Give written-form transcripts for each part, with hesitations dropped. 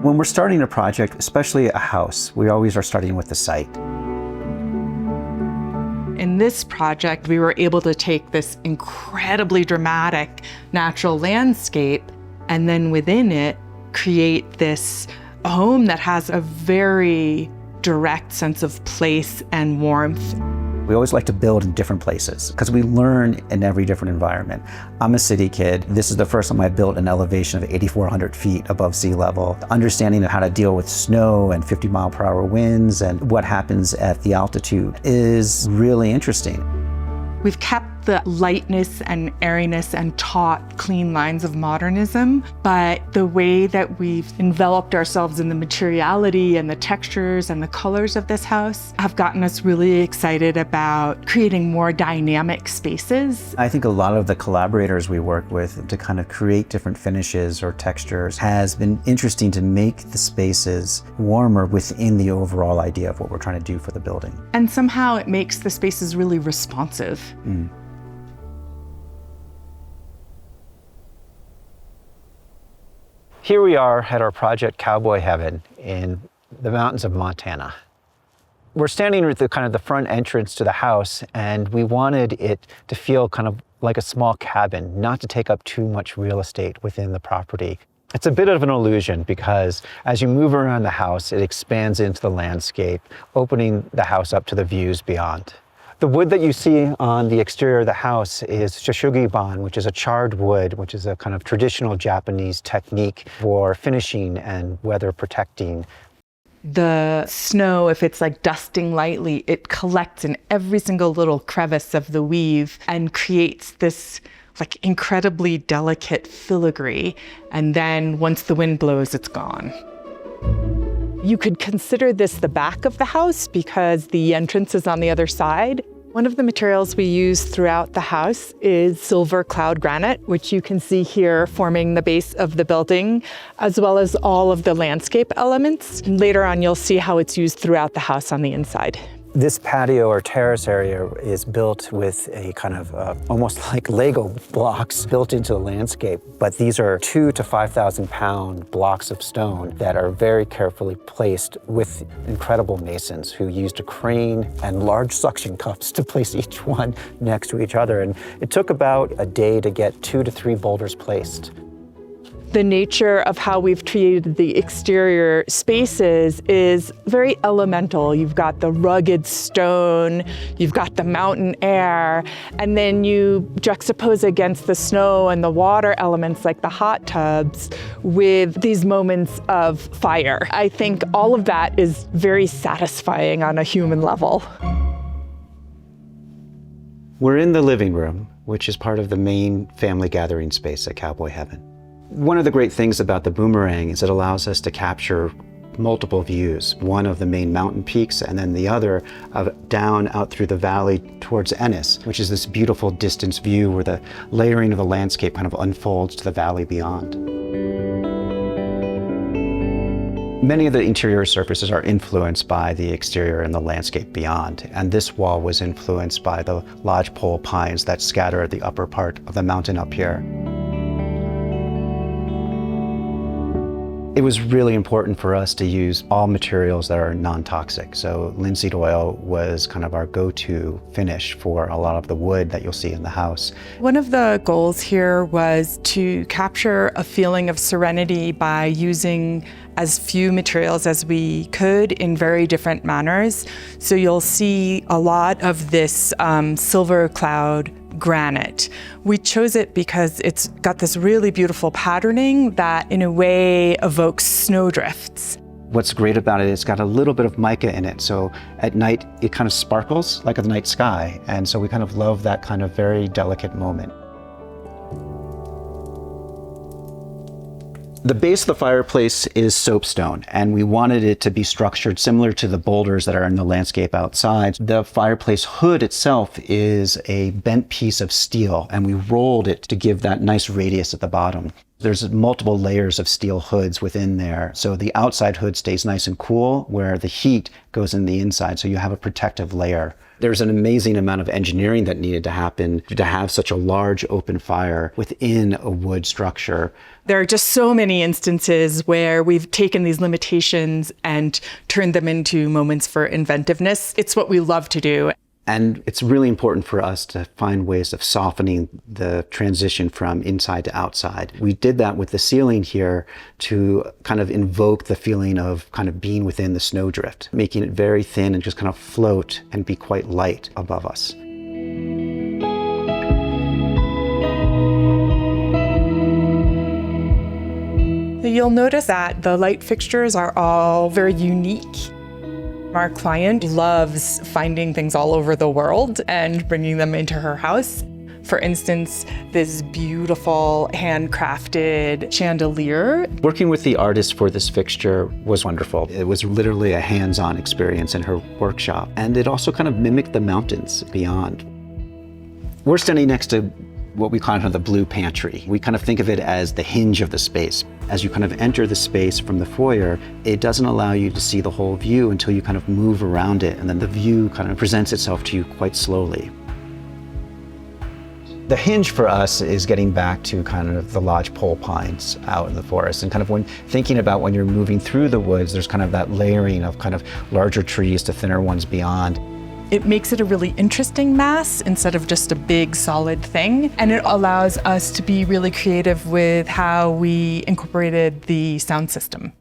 When we're starting a project, especially a house, we always are starting with the site. In this project, we were able to take this incredibly dramatic natural landscape and then within it create this home that has a very direct sense of place and warmth. We always like to build in different places because we learn in every different environment. I'm a city kid. This is the first time I built an elevation of 8,400 feet above sea level. Understanding of how to deal with snow and 50-mile-per-hour winds and what happens at the altitude is really interesting. We've kept the lightness and airiness and taut, clean lines of modernism, but the way that we've enveloped ourselves in the materiality and the textures and the colors of this house have gotten us really excited about creating more dynamic spaces. I think a lot of the collaborators we work with to kind of create different finishes or textures has been interesting to make the spaces warmer within the overall idea of what we're trying to do for the building. And somehow it makes the spaces really responsive. Here we are at our project Cowboy Heaven in the mountains of Montana. We're standing at the front entrance to the house, and we wanted it to feel kind of like a small cabin, not to take up too much real estate within the property. It's a bit of an illusion because as you move around the house, it expands into the landscape, opening the house up to the views beyond. The wood that you see on the exterior of the house is shoshugiban, which is a charred wood, which is a kind of traditional Japanese technique for finishing and weather protecting. The snow, if it's like dusting lightly, it collects in every single little crevice of the weave and creates this like incredibly delicate filigree. And then once the wind blows, it's gone. You could consider this the back of the house because the entrance is on the other side. One of the materials we use throughout the house is silver cloud granite, which you can see here forming the base of the building, as well as all of the landscape elements. Later on, you'll see how it's used throughout the house on the inside. This patio or terrace area is built with a kind of almost like Lego blocks built into the landscape. But these are 2,000 to 5,000 pound blocks of stone that are very carefully placed with incredible masons who used a crane and large suction cups to place each one next to each other. And it took about a day to get 2 to 3 boulders placed. The nature of how we've treated the exterior spaces is very elemental. You've got the rugged stone, you've got the mountain air, and then you juxtapose against the snow and the water elements like the hot tubs with these moments of fire. I think all of that is very satisfying on a human level. We're in the living room, which is part of the main family gathering space at Cowboy Heaven. One of the great things about the boomerang is it allows us to capture multiple views, one of the main mountain peaks and then the other of down out through the valley towards Ennis, which is this beautiful distance view where the layering of the landscape kind of unfolds to the valley beyond. Many of the interior surfaces are influenced by the exterior and the landscape beyond, and this wall was influenced by the lodgepole pines that scatter the upper part of the mountain up here. It was really important for us to use all materials that are non-toxic. So linseed oil was kind of our go-to finish for a lot of the wood that you'll see in the house. One of the goals here was to capture a feeling of serenity by using as few materials as we could in very different manners. So you'll see a lot of this silver cloud granite. We chose it because it's got this really beautiful patterning that in a way evokes snowdrifts. What's great about it, it's got a little bit of mica in it, so at night it kind of sparkles like a night sky, and so we kind of love that kind of very delicate moment. The base of the fireplace is soapstone, and we wanted it to be structured similar to the boulders that are in the landscape outside. The fireplace hood itself is a bent piece of steel, and we rolled it to give that nice radius at the bottom. There's multiple layers of steel hoods within there, so the outside hood stays nice and cool, where the heat goes in the inside, so you have a protective layer There's an amazing amount of engineering that needed to happen to have such a large open fire within a wood structure. There are just so many instances where we've taken these limitations and turned them into moments for inventiveness. It's what we love to do. And it's really important for us to find ways of softening the transition from inside to outside. We did that with the ceiling here to kind of invoke the feeling of kind of being within the snowdrift, making it very thin and just kind of float and be quite light above us. You'll notice that the light fixtures are all very unique. Our client loves finding things all over the world and bringing them into her house. For instance, this beautiful handcrafted chandelier. Working with the artist for this fixture was wonderful. It was literally a hands-on experience in her workshop. And it also kind of mimicked the mountains beyond. We're standing next to what we call the blue pantry. We kind of think of it as the hinge of the space. As you kind of enter the space from the foyer, it doesn't allow you to see the whole view until you kind of move around it, and then the view kind of presents itself to you quite slowly. The hinge for us is getting back to kind of the lodgepole pines out in the forest, and kind of when thinking about when you're moving through the woods, there's kind of that layering of kind of larger trees to thinner ones beyond. It makes it a really interesting mass instead of just a big solid thing. And it allows us to be really creative with how we incorporated the sound system.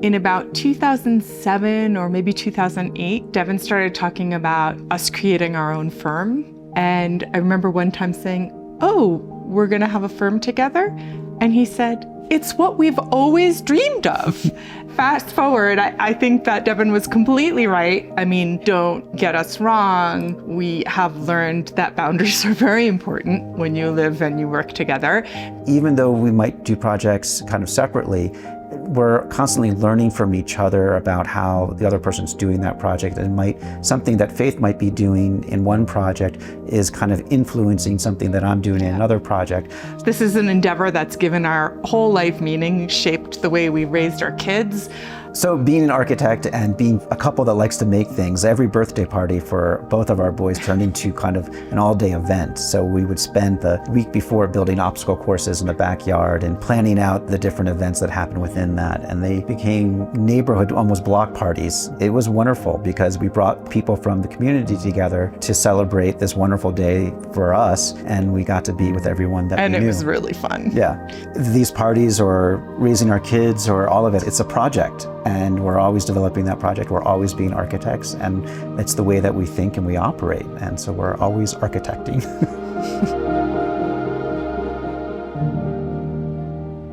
In about 2007 or maybe 2008, Devin started talking about us creating our own firm. And I remember one time saying, "Oh, we're gonna have a firm together?" And he said, "It's what we've always dreamed of." Fast forward, I think that Devin was completely right. I mean, don't get us wrong. We have learned that boundaries are very important when you live and you work together. Even though we might do projects kind of separately, we're constantly learning from each other about how the other person's doing that project, and something that Faith might be doing in one project is kind of influencing something that I'm doing in another project. This is an endeavor that's given our whole life meaning, shaped the way we raised our kids. So being an architect and being a couple that likes to make things, every birthday party for both of our boys turned into kind of an all-day event. So we would spend the week before building obstacle courses in the backyard and planning out the different events that happened within that. And they became neighborhood, almost block parties. It was wonderful because we brought people from the community together to celebrate this wonderful day for us, and we got to be with everyone that we knew. And it was really fun. Yeah. These parties or raising our kids or all of it, it's a project. And we're always developing that project. We're always being architects, and it's the way that we think and we operate. And so we're always architecting.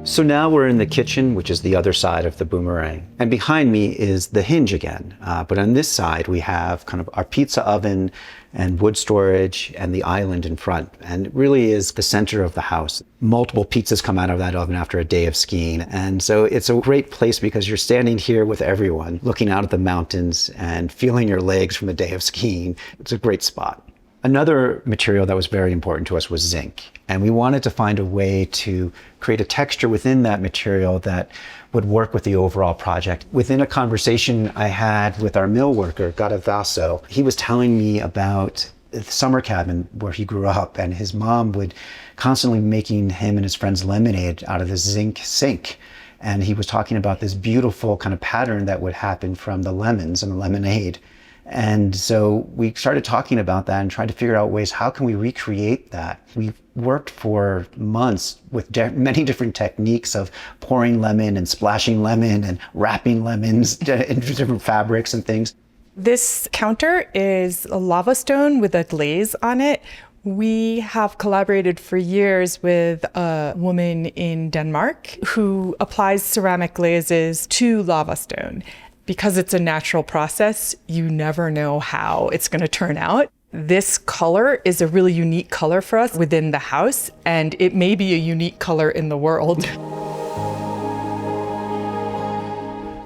So now we're in the kitchen, which is the other side of the boomerang. And behind me is the hinge again. But on this side, we have kind of our pizza oven and wood storage and the island in front. And it really is the center of the house. Multiple pizzas come out of that oven after a day of skiing. And so it's a great place because you're standing here with everyone, looking out at the mountains and feeling your legs from a day of skiing. It's a great spot. Another material that was very important to us was zinc. And we wanted to find a way to create a texture within that material that would work with the overall project. Within a conversation I had with our mill worker, Vaso, he was telling me about the summer cabin where he grew up, and his mom would constantly making him and his friends lemonade out of this zinc sink. And he was talking about this beautiful kind of pattern that would happen from the lemons and the lemonade. And so we started talking about that and trying to figure out ways, how can we recreate that? We worked for months with many different techniques of pouring lemon and splashing lemon and wrapping lemons into different fabrics and things. This counter is a lava stone with a glaze on it. We have collaborated for years with a woman in Denmark who applies ceramic glazes to lava stone. Because it's a natural process, you never know how it's going to turn out. This color is a really unique color for us within the house, and it may be a unique color in the world.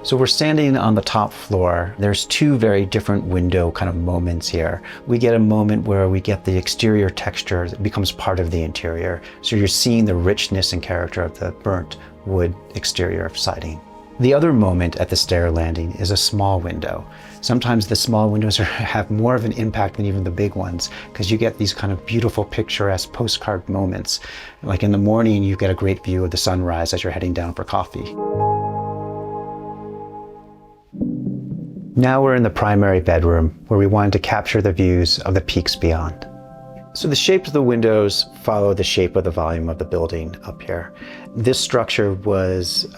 So we're standing on the top floor. There's two very different window kind of moments here. We get a moment where we get the exterior texture that becomes part of the interior. So you're seeing the richness and character of the burnt wood exterior siding. The other moment at the stair landing is a small window. Sometimes the small windows have more of an impact than even the big ones, because you get these kind of beautiful picturesque postcard moments. Like in the morning, you get a great view of the sunrise as you're heading down for coffee. Now we're in the primary bedroom, where we wanted to capture the views of the peaks beyond. So the shapes of the windows follow the shape of the volume of the building up here. This structure was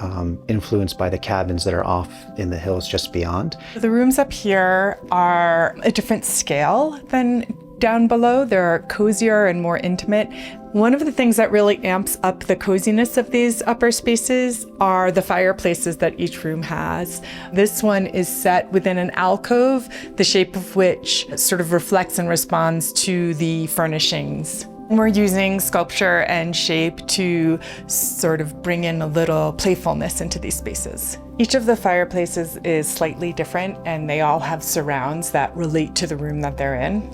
influenced by the cabins that are off in the hills just beyond. The rooms up here are a different scale than down below. They're cozier and more intimate. One of the things that really amps up the coziness of these upper spaces are the fireplaces that each room has. This one is set within an alcove, the shape of which sort of reflects and responds to the furnishings. We're using sculpture and shape to sort of bring in a little playfulness into these spaces. Each of the fireplaces is slightly different, and they all have surrounds that relate to the room that they're in.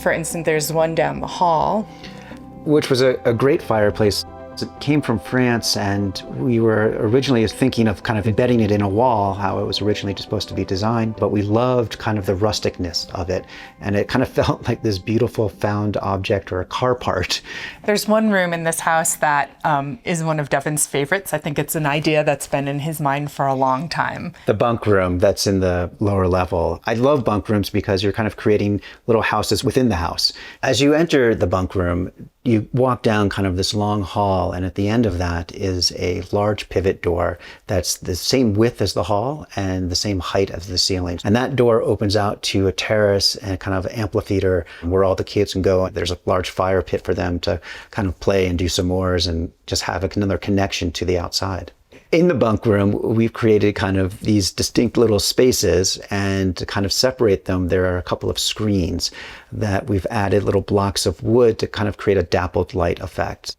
For instance, there's one down the hall, which was a great fireplace. It came from France, and we were originally thinking of kind of embedding it in a wall, how it was originally supposed to be designed, but we loved kind of the rusticness of it, and it kind of felt like this beautiful found object or a car part. There's one room in this house that is one of Devin's favorites. I think it's an idea that's been in his mind for a long time. The bunk room that's in the lower level. I love bunk rooms because you're kind of creating little houses within the house. As you enter the bunk room, you walk down kind of this long hall, and at the end of that is a large pivot door that's the same width as the hall and the same height as the ceiling. And that door opens out to a terrace and kind of amphitheater where all the kids can go. There's a large fire pit for them to kind of play and do s'mores and just have another connection to the outside. In the bunk room, we've created kind of these distinct little spaces, and to kind of separate them, there are a couple of screens that we've added little blocks of wood to kind of create a dappled light effect.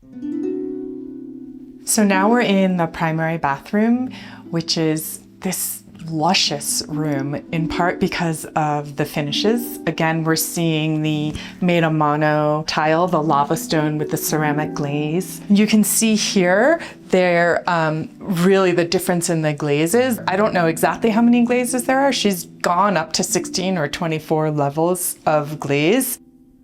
So now we're in the primary bathroom, which is this luscious room, in part because of the finishes. Again, we're seeing the made a mono tile, the lava stone with the ceramic glaze. You can see here, they're really the difference in the glazes. I don't know exactly how many glazes there are. She's gone up to 16 or 24 levels of glaze.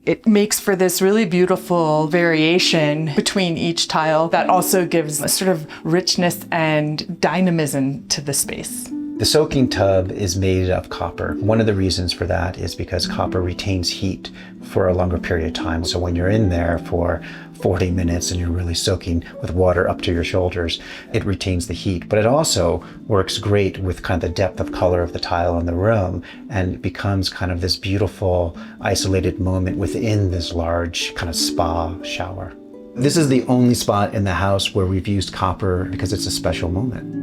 It makes for this really beautiful variation between each tile that also gives a sort of richness and dynamism to the space. The soaking tub is made of copper. One of the reasons for that is because copper retains heat for a longer period of time. So when you're in there for 40 minutes and you're really soaking with water up to your shoulders, it retains the heat. But it also works great with kind of the depth of color of the tile in the room, and it becomes kind of this beautiful isolated moment within this large kind of spa shower. This is the only spot in the house where we've used copper because it's a special moment.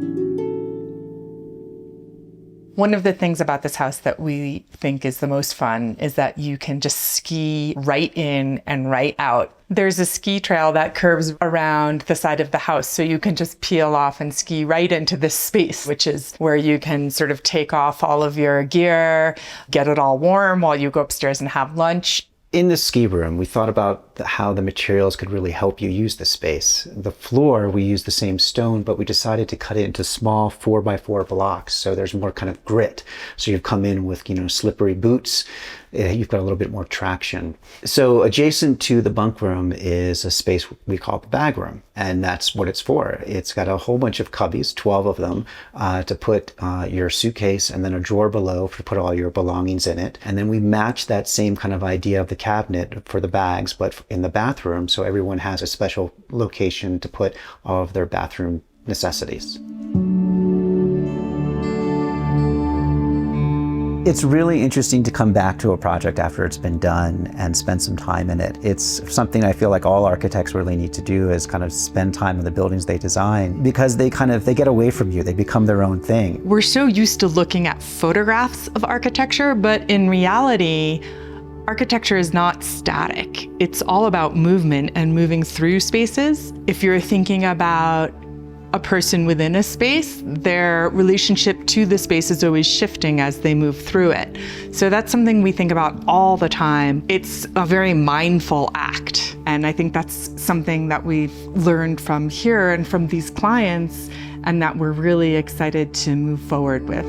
One of the things about this house that we think is the most fun is that you can just ski right in and right out. There's a ski trail that curves around the side of the house, so you can just peel off and ski right into this space, which is where you can sort of take off all of your gear, get it all warm while you go upstairs and have lunch. In the ski room, we thought about how the materials could really help you use the space. The floor, we used the same stone, but we decided to cut it into small 4x4 blocks, so there's more kind of grit. So you've come in with, slippery boots. You've got a little bit more traction. So adjacent to the bunk room is a space we call the bag room, and that's what it's for. It's got a whole bunch of cubbies, 12 of them, to put your suitcase, and then a drawer below to put all your belongings in it. And then we match that same kind of idea of the cabinet for the bags, but in the bathroom, so everyone has a special location to put all of their bathroom necessities. It's really interesting to come back to a project after it's been done and spend some time in it. It's something I feel like all architects really need to do, is kind of spend time in the buildings they design, because they get away from you. They become their own thing. We're so used to looking at photographs of architecture, but in reality, architecture is not static. It's all about movement and moving through spaces. If you're thinking about a person within a space, their relationship to the space is always shifting as they move through it. So that's something we think about all the time. It's a very mindful act. And I think that's something that we've learned from here and from these clients, and that we're really excited to move forward with.